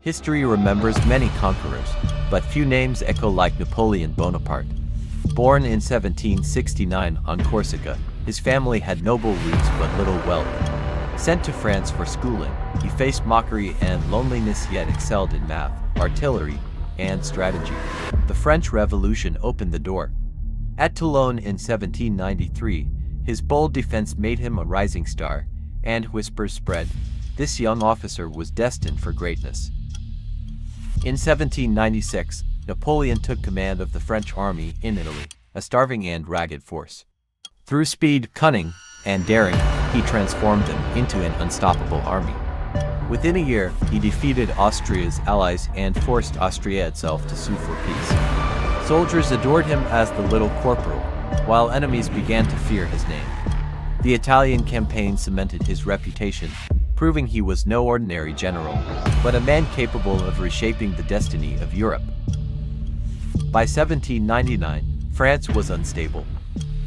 History remembers many conquerors, but few names echo like Napoleon Bonaparte. Born in 1769 on Corsica, his family had noble roots but little wealth. Sent to France for schooling, he faced mockery and loneliness yet excelled in math, artillery, and strategy. The French Revolution opened the door. At Toulon in 1793, his bold defense made him a rising star, and whispers spread, this young officer was destined for greatness. In 1796, Napoleon took command of the French army in Italy, a starving and ragged force. Through speed, cunning, and daring, he transformed them into an unstoppable army. Within a year, he defeated Austria's allies and forced Austria itself to sue for peace. Soldiers adored him as the Little Corporal, while enemies began to fear his name. The Italian campaign cemented his reputation, proving he was no ordinary general, but a man capable of reshaping the destiny of Europe. By 1799, France was unstable.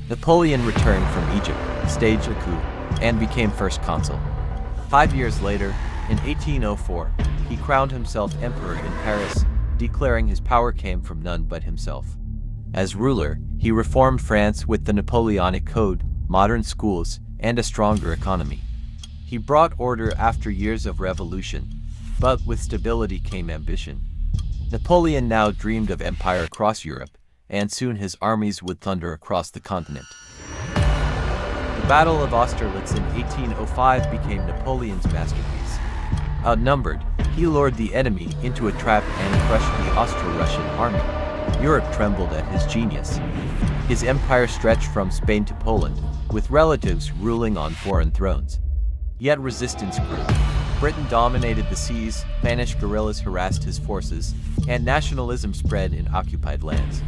Napoleon returned from Egypt, staged a coup, and became first consul. 5 years later, in 1804, he crowned himself emperor in Paris, declaring his power came from none but himself. As ruler, he reformed France with the Napoleonic Code, modern schools, and a stronger economy. He brought order after years of revolution, but with stability came ambition. Napoleon now dreamed of empire across Europe, and soon his armies would thunder across the continent. The Battle of Austerlitz in 1805 became Napoleon's masterpiece. Outnumbered, he lured the enemy into a trap and crushed the Austro-Russian army. Europe trembled at his genius. His empire stretched from Spain to Poland, with relatives ruling on foreign thrones. Yet resistance grew. Britain dominated the seas, Spanish guerrillas harassed his forces, and nationalism spread in occupied lands.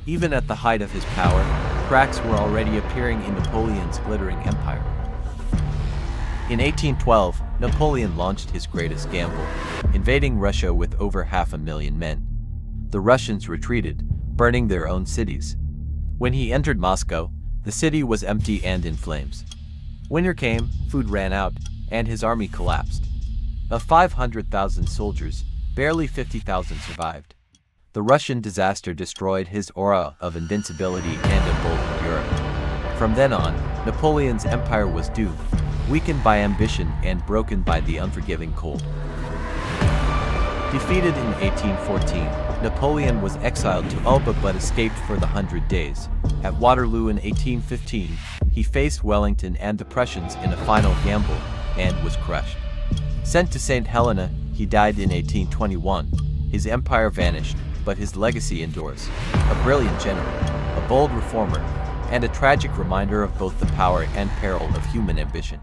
Even at the height of his power, cracks were already appearing in Napoleon's glittering empire. In 1812, Napoleon launched his greatest gamble, invading Russia with over 500,000 men. The Russians retreated, burning their own cities. When he entered Moscow, the city was empty and in flames. Winter came, food ran out, and his army collapsed. Of 500,000 soldiers, barely 50,000 survived. The Russian disaster destroyed his aura of invincibility and emboldened Europe. From then on, Napoleon's empire was doomed, weakened by ambition and broken by the unforgiving cold. Defeated in 1814, Napoleon was exiled to Elba but escaped for the 100 Days. At Waterloo in 1815, he faced Wellington and the Prussians in a final gamble, and was crushed. Sent to St. Helena, he died in 1821. His empire vanished, but his legacy endures. A brilliant general, a bold reformer, and a tragic reminder of both the power and peril of human ambition.